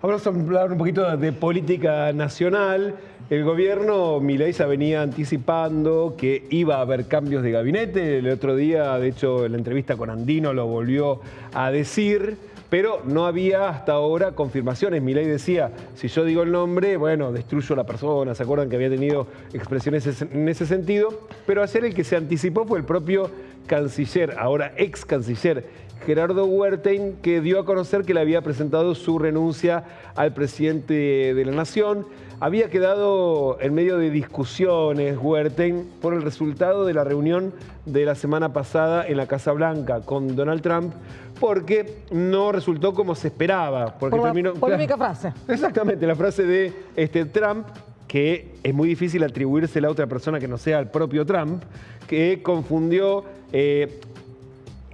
Vamos a hablar un poquito de política nacional. El gobierno, Milei ya venía anticipando que iba a haber cambios de gabinete. El otro día, de hecho, en la entrevista con Andino lo volvió a decir, pero no había hasta ahora confirmaciones. Milei decía, si yo digo el nombre, bueno, destruyo a la persona. ¿Se acuerdan que había tenido expresiones en ese sentido? Pero ayer el que se anticipó fue el propio canciller, ahora ex canciller, Gerardo Huertain, que dio a conocer que le había presentado su renuncia al presidente de la Nación. Había quedado en medio de discusiones Huertain por el resultado de la reunión de la semana pasada en la Casa Blanca con Donald Trump, porque no resultó como se esperaba. Porque por la terminó, polémica frase. Exactamente, la frase de Trump, que es muy difícil atribuírsela a otra persona que no sea el propio Trump, que confundió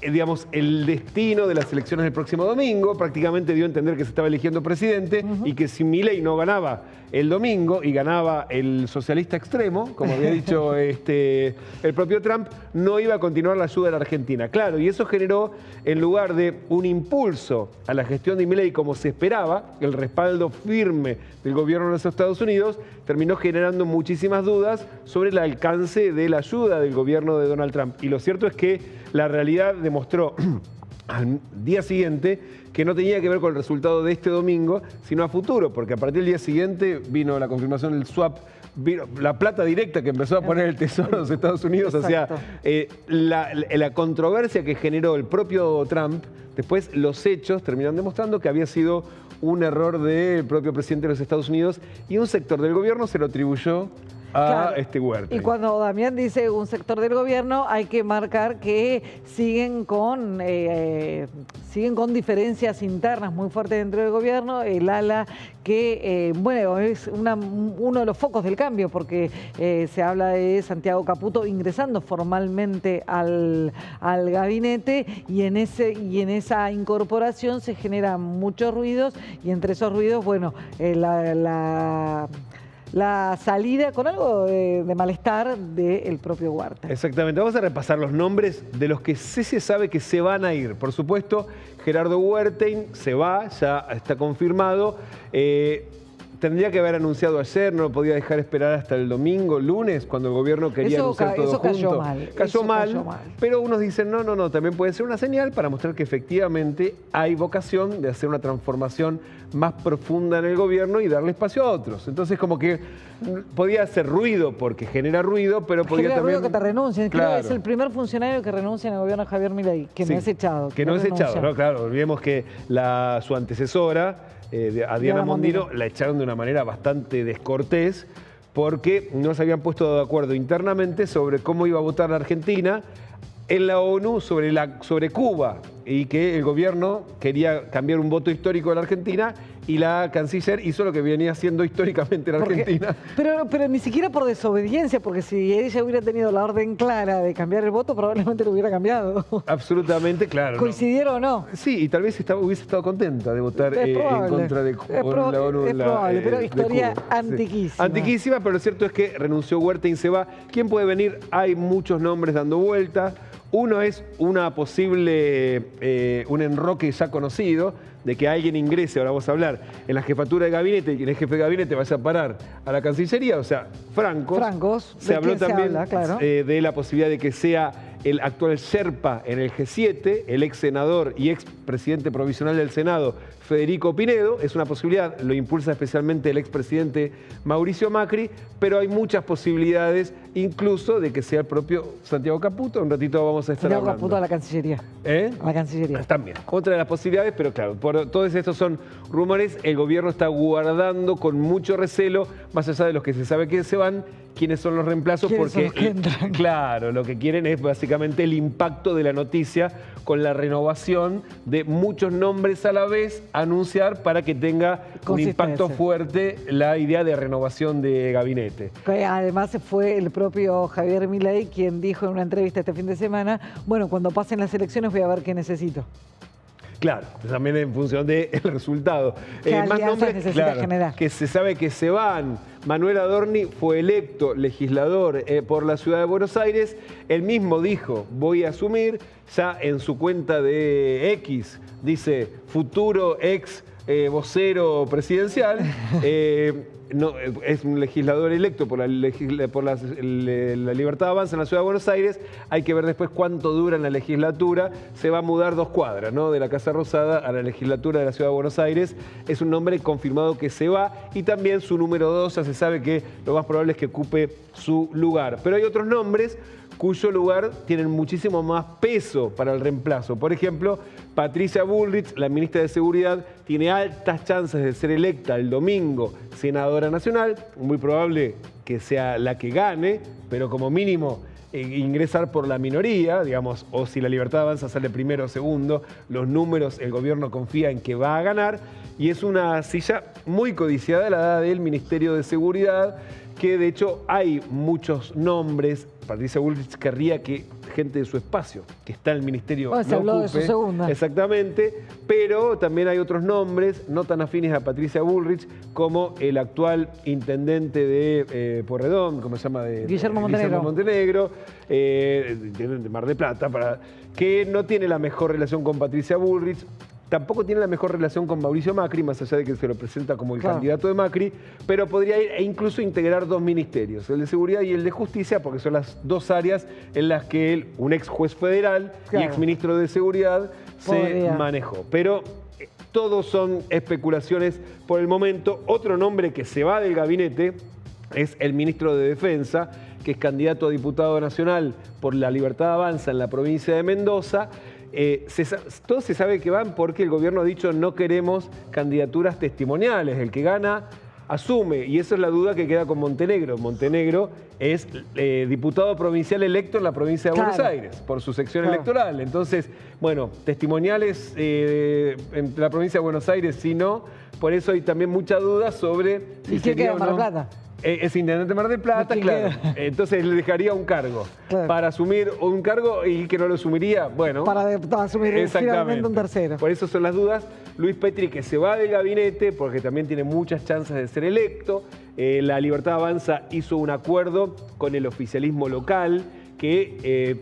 digamos, el destino de las elecciones del próximo domingo. Prácticamente dio a entender que se estaba eligiendo presidente y que si Milei no ganaba el domingo y ganaba el socialista extremo, como había dicho el propio Trump, no iba a continuar la ayuda a la Argentina. Claro, y eso generó, en lugar de un impulso a la gestión de Milei como se esperaba, el respaldo firme del gobierno de los Estados Unidos, terminó generando muchísimas dudas sobre el alcance de la ayuda del gobierno de Donald Trump. Y lo cierto es que la realidad demostró al día siguiente que no tenía que ver con el resultado de este domingo, sino a futuro, porque a partir del día siguiente vino la confirmación del swap, vino la plata directa que empezó a poner el Tesoro de los Estados Unidos. Exacto. O sea, la controversia que generó el propio Trump, después los hechos terminaron demostrando que había sido un error del propio presidente de los Estados Unidos y un sector del gobierno se lo atribuyó a Huertain. Y cuando Damián dice un sector del gobierno, hay que marcar que siguen con diferencias internas muy fuertes dentro del gobierno. El ala que, bueno, es uno de los focos del cambio, porque se habla de Santiago Caputo ingresando formalmente al gabinete, y en esa incorporación se generan muchos ruidos, y entre esos ruidos, bueno, la salida con algo de malestar del propio Huertain. Exactamente. Vamos a repasar los nombres de los que sí se sabe que se van a ir. Por supuesto, Gerardo Huertain se va, ya está confirmado. Tendría que haber anunciado ayer, no lo podía dejar esperar hasta el domingo, lunes, cuando el gobierno quería anunciar todo junto. Cayó mal, pero unos dicen, no, también puede ser una señal para mostrar que efectivamente hay vocación de hacer una transformación más profunda en el gobierno y darle espacio a otros. Entonces, como que podía hacer ruido porque genera ruido, pero podía genera también... ruido que te renuncien. Claro. Creo que es el primer funcionario que renuncia en el gobierno de Javier Milei, que no es echado. Que no es echado, ¿no? Claro, olvidemos que su antecesora, a Diana Mondino, la echaron de una manera bastante descortés porque no se habían puesto de acuerdo internamente sobre cómo iba a votar la Argentina en la ONU sobre Cuba, y que el gobierno quería cambiar un voto histórico de la Argentina y la canciller hizo lo que venía haciendo históricamente en Argentina. Pero ni siquiera por desobediencia, porque si ella hubiera tenido la orden clara de cambiar el voto, probablemente lo hubiera cambiado. Absolutamente, claro. ¿Coincidieron o no? Sí, y tal vez hubiese estado contenta de votar en contra de la ONU. Es probable, pero historia antiquísima. Sí. Antiquísima, pero lo cierto es que renunció Huertain, se va. ¿Quién puede venir? Hay muchos nombres dando vuelta. Uno es una posible, un enroque ya conocido, de que alguien ingrese, ahora vamos a hablar, en la jefatura de gabinete y que el jefe de gabinete vaya a parar a la Cancillería, o sea, Francos. Se habló también de la posibilidad de que sea el actual Sherpa en el G7, el ex senador y ex presidente provisional del Senado, Federico Pinedo. Es una posibilidad, lo impulsa especialmente el expresidente Mauricio Macri, pero hay muchas posibilidades, incluso de que sea el propio Santiago Caputo. Un ratito vamos a estar hablando. Santiago Caputo a la Cancillería. A la Cancillería. También. Otra de las posibilidades, pero claro, todos estos son rumores. El gobierno está guardando con mucho recelo, más allá de los que se sabe que se van, quiénes son los reemplazos, porque claro, lo que quieren es básicamente el impacto de la noticia con la renovación de muchos nombres a la vez, anunciar para que tenga un impacto fuerte la idea de renovación de gabinete. Además fue el propio Javier Milei quien dijo en una entrevista este fin de semana, bueno, cuando pasen las elecciones voy a ver qué necesito. Claro, también en función del resultado. Más nombres que se sabe que se van. Manuel Adorni fue electo legislador por la ciudad de Buenos Aires. Él mismo dijo, voy a asumir, ya en su cuenta de X, dice futuro ex vocero presidencial. No, es un legislador electo por la Libertad Avanza en la Ciudad de Buenos Aires. Hay que ver después cuánto dura en la legislatura. Se va a mudar 2 cuadras, ¿no?, de la Casa Rosada a la legislatura de la Ciudad de Buenos Aires. Es un nombre confirmado que se va, y también su número 2 ya se sabe que lo más probable es que ocupe su lugar. Pero hay otros nombres cuyo lugar tienen muchísimo más peso para el reemplazo. Por ejemplo, Patricia Bullrich, la ministra de Seguridad, tiene altas chances de ser electa el domingo senadora nacional. Muy probable que sea la que gane, pero como mínimo ingresar por la minoría, digamos, o si la Libertad Avanza sale primero o segundo, los números, el gobierno confía en que va a ganar, y es una silla muy codiciada, la del Ministerio de Seguridad, que de hecho hay muchos nombres. Patricia Bullrich querría que gente de su espacio, que está en el ministerio, bueno, se habló de su segunda. Exactamente, pero también hay otros nombres no tan afines a Patricia Bullrich, como el actual intendente de Porredón, ¿cómo se llama? Guillermo Montenegro, de Mar del Plata, que no tiene la mejor relación con Patricia Bullrich. Tampoco tiene la mejor relación con Mauricio Macri, más allá de que se lo presenta como el candidato de Macri, pero podría ir e incluso integrar 2 ministerios, el de Seguridad y el de Justicia, porque son las 2 áreas en las que él, un ex juez federal y ex ministro de Seguridad, se manejó. Pero todos son especulaciones por el momento. Otro nombre que se va del gabinete es el ministro de Defensa, que es candidato a diputado nacional por la Libertad Avanza en la provincia de Mendoza. Todo se sabe que van porque el gobierno ha dicho no queremos candidaturas testimoniales. El que gana asume, y esa es la duda que queda con Montenegro. Montenegro es diputado provincial electo en la provincia de Buenos Aires por su sección electoral. Entonces, bueno, testimoniales en la provincia de Buenos Aires, sí, no. Por eso hay también mucha duda sobre si ¿y qué queda en Mar del Plata? Es intendente de Mar del Plata, claro. Entonces le dejaría un cargo. Para asumir un cargo, y que no lo asumiría, bueno. Para asumir finalmente un tercero. Por eso son las dudas. Luis Petri, que se va del gabinete porque también tiene muchas chances de ser electo. La Libertad Avanza hizo un acuerdo con el oficialismo local que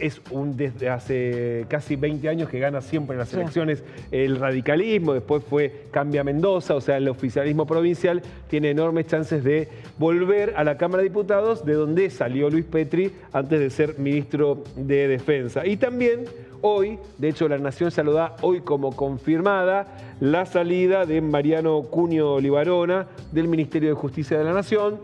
es desde hace casi 20 años que gana siempre en las elecciones el radicalismo, después fue Cambia Mendoza, o sea, el oficialismo provincial tiene enormes chances de volver a la Cámara de Diputados, de donde salió Luis Petri antes de ser ministro de Defensa. Y también hoy, de hecho La Nación ya lo da hoy como confirmada, la salida de Mariano Cunio Libarona del Ministerio de Justicia de la Nación,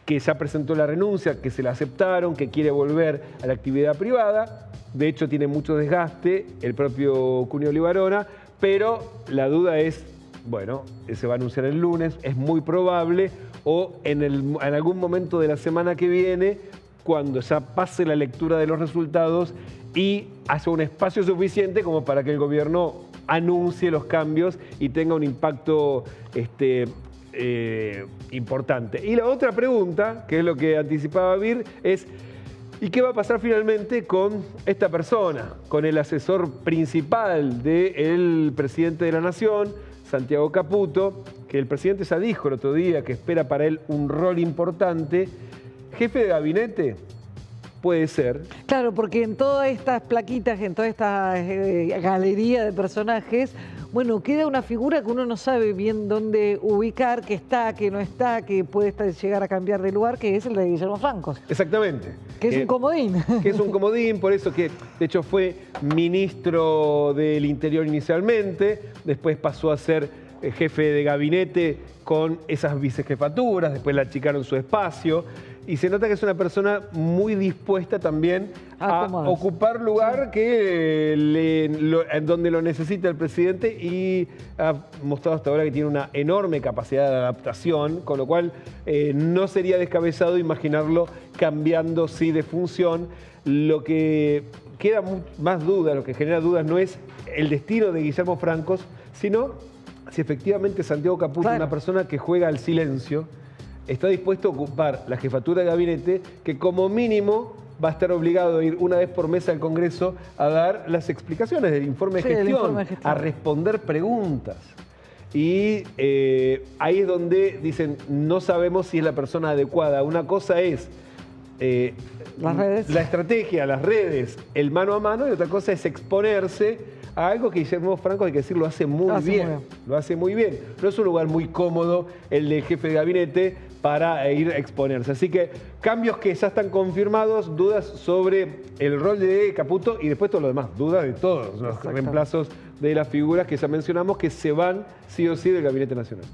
que ya presentó la renuncia, que se la aceptaron, que quiere volver a la actividad privada. De hecho, tiene mucho desgaste el propio Cunio Libarona, pero la duda es, bueno, se va a anunciar el lunes, es muy probable, o en algún momento de la semana que viene, cuando ya pase la lectura de los resultados y haya un espacio suficiente como para que el gobierno anuncie los cambios y tenga un impacto importante. Y la otra pregunta, que es lo que anticipaba Vir, es ¿y qué va a pasar finalmente con esta persona? Con el asesor principal del presidente de la Nación, Santiago Caputo, que el presidente ya dijo el otro día que espera para él un rol importante. ¿Jefe de gabinete? Puede ser. Claro, porque en todas estas plaquitas, en toda esta galería de personajes, bueno, queda una figura que uno no sabe bien dónde ubicar, que está, que no está, que puede llegar a cambiar de lugar, que es el de Guillermo Francos. Exactamente. Que es un comodín. Que es un comodín, por eso que de hecho fue ministro del Interior inicialmente, después pasó a ser jefe de gabinete con esas vicejefaturas, después le achicaron su espacio. Y se nota que es una persona muy dispuesta también a ocupar lugar que en donde lo necesita el presidente, y ha mostrado hasta ahora que tiene una enorme capacidad de adaptación, con lo cual no sería descabellado imaginarlo cambiando sí de función. Lo que queda más duda, lo que genera dudas no es el destino de Guillermo Francos, sino si efectivamente Santiago Caputo es una persona que juega al silencio, está dispuesto a ocupar la jefatura de gabinete, que como mínimo va a estar obligado a ir una vez por mes al Congreso a dar las explicaciones del informe de gestión, a responder preguntas. Y ahí es donde dicen, no sabemos si es la persona adecuada. Una cosa es las redes, la estrategia, las redes, el mano a mano, y otra cosa es exponerse a algo que Guillermo Franco, hay que decir, lo hace muy bien. Lo hace muy bien. No es un lugar muy cómodo el del jefe de gabinete para ir a exponerse. Así que cambios que ya están confirmados, dudas sobre el rol de Caputo y después todo lo demás, dudas de todos los reemplazos de las figuras que ya mencionamos que se van sí o sí del Gabinete Nacional.